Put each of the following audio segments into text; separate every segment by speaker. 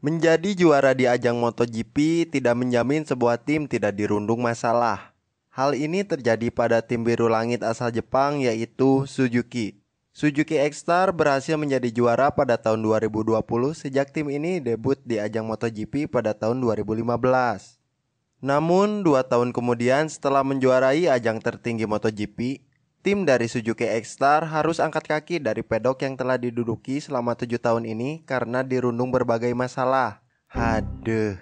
Speaker 1: Menjadi juara di ajang MotoGP tidak menjamin sebuah tim tidak dirundung masalah. Hal ini terjadi pada tim biru langit asal Jepang yaitu Suzuki. Suzuki X-Star berhasil menjadi juara pada tahun 2020 sejak tim ini debut di ajang MotoGP pada tahun 2015. Namun 2 tahun kemudian setelah menjuarai ajang tertinggi MotoGP, tim dari Suzuki X-Star harus angkat kaki dari pedok yang telah diduduki selama 7 tahun ini karena dirundung berbagai masalah. Haduh.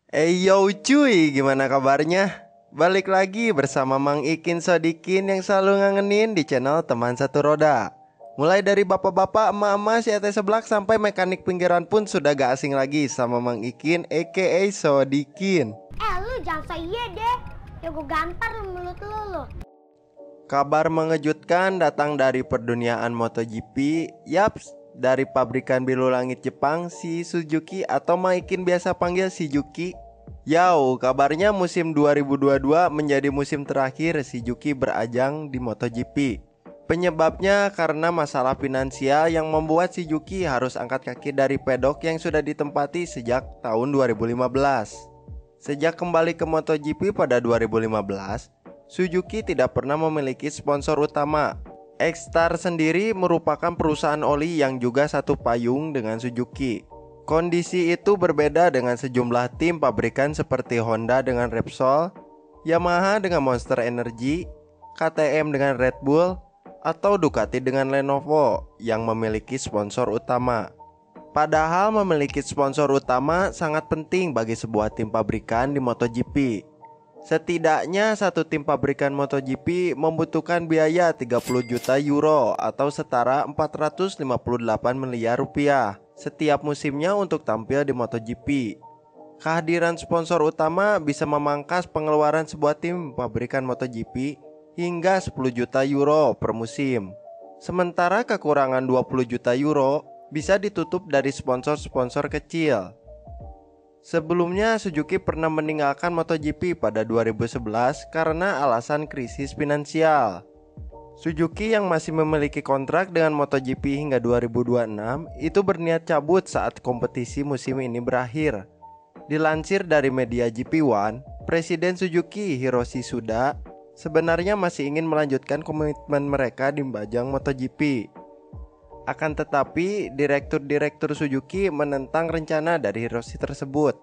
Speaker 1: Yo cuy, gimana kabarnya? Balik lagi bersama Mang Ikin Sodikin yang selalu ngangenin di channel Teman Satu Roda. Mulai dari bapak-bapak, emak-emak, si ete seblak sampai mekanik pinggiran pun sudah gak asing lagi sama Mang Ikin aka Sodikin.
Speaker 2: Lu jangan saya deh, ya gue gampar lu mulut lu.
Speaker 1: Kabar mengejutkan datang dari perduniaan MotoGP. Yaps, dari pabrikan biru langit Jepang, si Suzuki atau Mang Ikin biasa panggil Shizuki. Kabarnya musim 2022 menjadi musim terakhir Suzuki berajang di MotoGP. Penyebabnya karena masalah finansial yang membuat Suzuki harus angkat kaki dari pedok yang sudah ditempati sejak tahun 2015. Sejak kembali ke MotoGP pada 2015, Suzuki tidak pernah memiliki sponsor utama. X-Star sendiri merupakan perusahaan oli yang juga satu payung dengan Suzuki. Kondisi itu berbeda dengan sejumlah tim pabrikan seperti Honda dengan Repsol, Yamaha dengan Monster Energy, KTM dengan Red Bull, atau Ducati dengan Lenovo yang memiliki sponsor utama. Padahal memiliki sponsor utama sangat penting bagi sebuah tim pabrikan di MotoGP. Setidaknya satu tim pabrikan MotoGP membutuhkan biaya 30 juta euro atau setara 458 miliar rupiah setiap musimnya untuk tampil di MotoGP. Kehadiran sponsor utama bisa memangkas pengeluaran sebuah tim pabrikan MotoGP hingga 10 juta euro per musim. Sementara kekurangan 20 juta euro bisa ditutup dari sponsor-sponsor kecil. Sebelumnya Suzuki pernah meninggalkan MotoGP pada 2011 karena alasan krisis finansial. Suzuki yang masih memiliki kontrak dengan MotoGP hingga 2026 itu berniat cabut saat kompetisi musim ini berakhir. Dilansir dari media GP One, Presiden Suzuki Hiroshi Suda sebenarnya masih ingin melanjutkan komitmen mereka di bajang MotoGP. Akan tetapi, direktur Suzuki menentang rencana dari Hiroshi tersebut.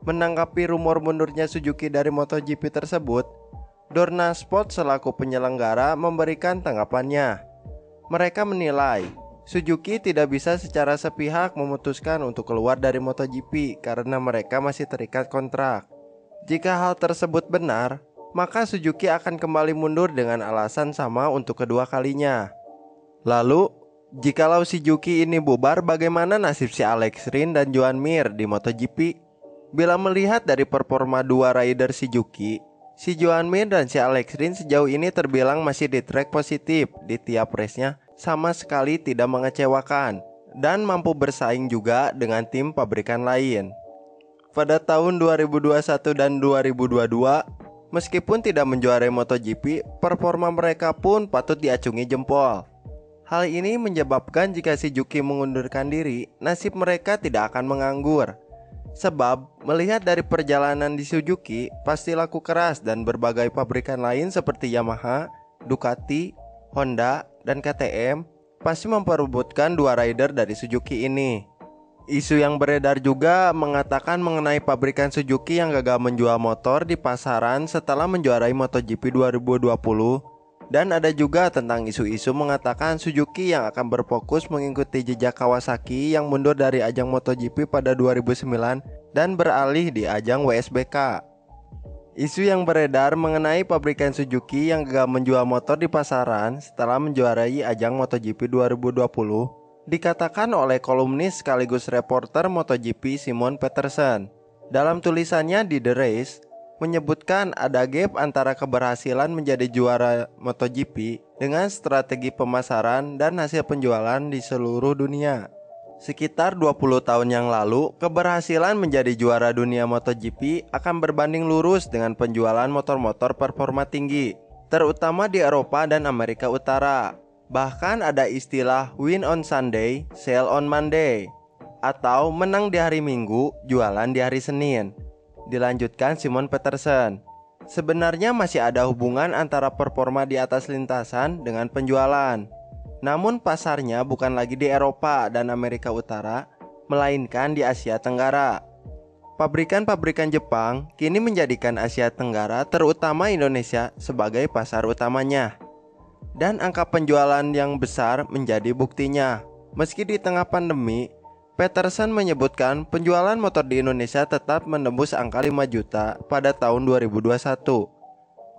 Speaker 1: Menanggapi rumor mundurnya Suzuki dari MotoGP tersebut, Dorna Sport selaku penyelenggara memberikan tanggapannya. Mereka menilai Suzuki tidak bisa secara sepihak memutuskan untuk keluar dari MotoGP karena mereka masih terikat kontrak. Jika hal tersebut benar, maka Suzuki akan kembali mundur dengan alasan sama untuk kedua kalinya. Lalu, jikalau Suzuki ini bubar, bagaimana nasib si Alex Rins dan Joan Mir di MotoGP? Bila melihat dari performa dua rider Suzuki, si Joan Mir dan si Alex Rins sejauh ini terbilang masih di track positif di tiap race-nya, sama sekali tidak mengecewakan dan mampu bersaing juga dengan tim pabrikan lain. Pada tahun 2021 dan 2022, meskipun tidak menjuarai MotoGP, performa mereka pun patut diacungi jempol. Hal ini menyebabkan jika Suzuki mengundurkan diri, nasib mereka tidak akan menganggur. Sebab melihat dari perjalanan di Suzuki, pasti laku keras dan berbagai pabrikan lain seperti Yamaha, Ducati, Honda, dan KTM pasti memperebutkan dua rider dari Suzuki ini. Isu yang beredar juga mengatakan mengenai pabrikan Suzuki yang gagal menjual motor di pasaran setelah menjuarai MotoGP 2020. Dan ada juga tentang isu-isu mengatakan Suzuki yang akan berfokus mengikuti jejak Kawasaki yang mundur dari ajang MotoGP pada 2009 dan beralih di ajang WSBK. Isu yang beredar mengenai pabrikan Suzuki yang gagal menjual motor di pasaran setelah menjuarai ajang MotoGP 2020 dikatakan oleh kolumnis sekaligus reporter MotoGP Simon Peterson. Dalam tulisannya di The Race, menyebutkan ada gap antara keberhasilan menjadi juara MotoGP dengan strategi pemasaran dan hasil penjualan di seluruh dunia. Sekitar 20 tahun yang lalu, keberhasilan menjadi juara dunia MotoGP akan berbanding lurus dengan penjualan motor-motor performa tinggi, terutama di Eropa dan Amerika Utara. Bahkan ada istilah win on Sunday, sell on Monday. atau menang di hari Minggu, jualan di hari Senin. Dilanjutkan Simon Peterson. Sebenarnya masih ada hubungan antara performa di atas lintasan dengan penjualan. Namun pasarnya bukan lagi di Eropa dan Amerika Utara, melainkan di Asia Tenggara. Pabrikan-pabrikan Jepang kini menjadikan Asia Tenggara, terutama Indonesia, sebagai pasar utamanya. Dan angka penjualan yang besar menjadi buktinya. Meski di tengah pandemi, Peterson menyebutkan penjualan motor di Indonesia tetap menembus angka 5 juta pada tahun 2021.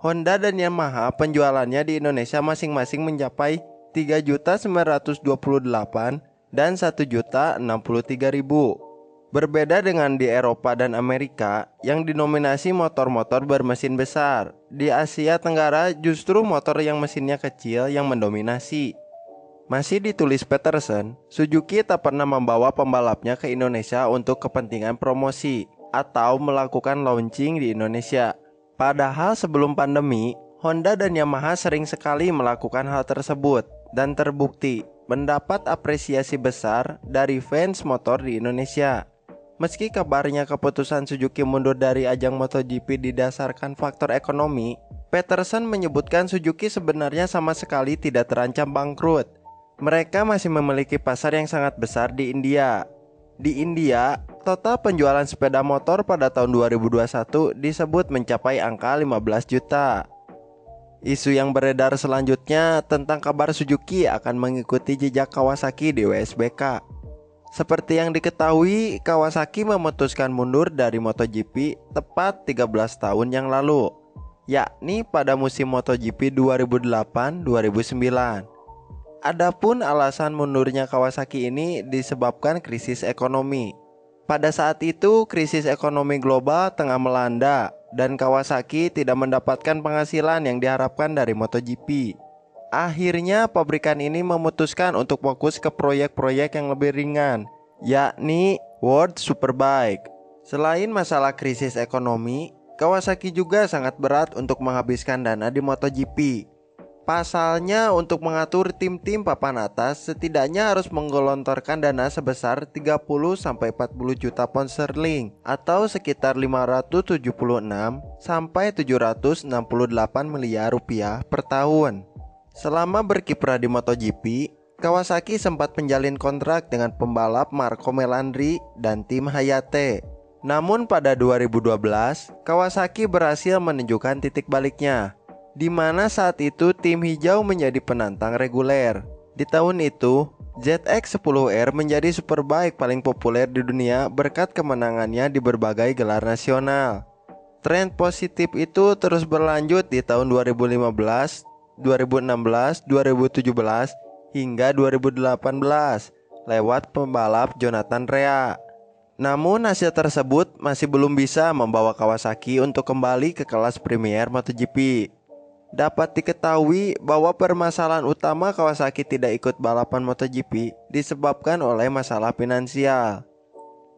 Speaker 1: Honda dan Yamaha penjualannya di Indonesia masing-masing mencapai 3.928 dan 1.063.000. Berbeda dengan di Eropa dan Amerika yang dinominasi motor-motor bermesin besar, di Asia Tenggara justru motor yang mesinnya kecil yang mendominasi. Masih ditulis Peterson, Suzuki tak pernah membawa pembalapnya ke Indonesia untuk kepentingan promosi atau melakukan launching di Indonesia. Padahal sebelum pandemi, Honda dan Yamaha sering sekali melakukan hal tersebut dan terbukti mendapat apresiasi besar dari fans motor di Indonesia. Meski kabarnya keputusan Suzuki mundur dari ajang MotoGP didasarkan faktor ekonomi, Peterson menyebutkan Suzuki sebenarnya sama sekali tidak terancam bangkrut. Mereka masih memiliki pasar yang sangat besar di India. Di India, total penjualan sepeda motor pada tahun 2021 disebut mencapai angka 15 juta. Isu yang beredar selanjutnya tentang kabar Suzuki akan mengikuti jejak Kawasaki di WSBK. Seperti yang diketahui, Kawasaki memutuskan mundur dari MotoGP tepat 13 tahun yang lalu, yakni pada musim MotoGP 2008-2009. Adapun alasan mundurnya Kawasaki ini disebabkan krisis ekonomi. Pada saat itu, krisis ekonomi global tengah melanda dan Kawasaki tidak mendapatkan penghasilan yang diharapkan dari MotoGP. Akhirnya, pabrikan ini memutuskan untuk fokus ke proyek-proyek yang lebih ringan, yakni World Superbike. Selain masalah krisis ekonomi, Kawasaki juga sangat berat untuk menghabiskan dana di MotoGP. Pasalnya, untuk mengatur tim-tim papan atas setidaknya harus menggelontorkan dana sebesar 30-40 juta pound sterling atau sekitar 576-768 miliar rupiah per tahun. Selama berkiprah di MotoGP, Kawasaki sempat menjalin kontrak dengan pembalap Marco Melandri dan tim Hayate. Namun pada 2012, Kawasaki berhasil menunjukkan titik baliknya, di mana saat itu tim hijau menjadi penantang reguler. Di tahun itu, ZX-10R menjadi superbike paling populer di dunia berkat kemenangannya di berbagai gelar nasional. Tren positif itu terus berlanjut di tahun 2015, 2016, 2017, hingga 2018 lewat pembalap Jonathan Rea. Namun hasil tersebut masih belum bisa membawa Kawasaki untuk kembali ke kelas Premier MotoGP. Dapat diketahui bahwa permasalahan utama Kawasaki tidak ikut balapan MotoGP disebabkan oleh masalah finansial.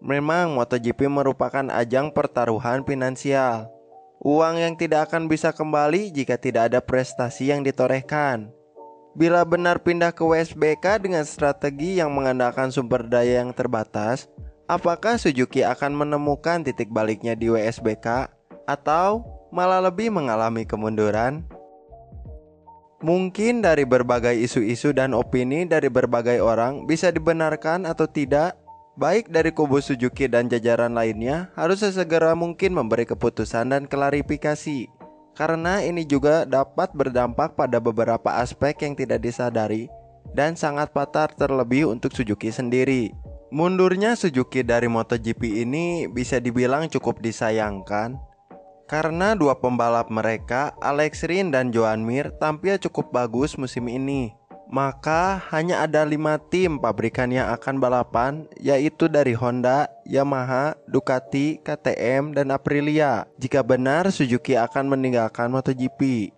Speaker 1: Memang MotoGP merupakan ajang pertaruhan finansial. Uang yang tidak akan bisa kembali jika tidak ada prestasi yang ditorehkan. Bila benar pindah ke WSBK dengan strategi yang mengandalkan sumber daya yang terbatas, apakah Suzuki akan menemukan titik baliknya di WSBK atau malah lebih mengalami kemunduran? Mungkin dari berbagai isu-isu dan opini dari berbagai orang bisa dibenarkan atau tidak, baik dari kubu Suzuki dan jajaran lainnya harus sesegera mungkin memberi keputusan dan klarifikasi. Karena ini juga dapat berdampak pada beberapa aspek yang tidak disadari dan sangat fatal terlebih untuk Suzuki sendiri. Mundurnya Suzuki dari MotoGP ini bisa dibilang cukup disayangkan, karena dua pembalap mereka, Alex Rins dan Joan Mir, tampil cukup bagus musim ini. Maka hanya ada 5 tim pabrikan yang akan balapan, yaitu dari Honda, Yamaha, Ducati, KTM, dan Aprilia. Jika benar Suzuki akan meninggalkan MotoGP.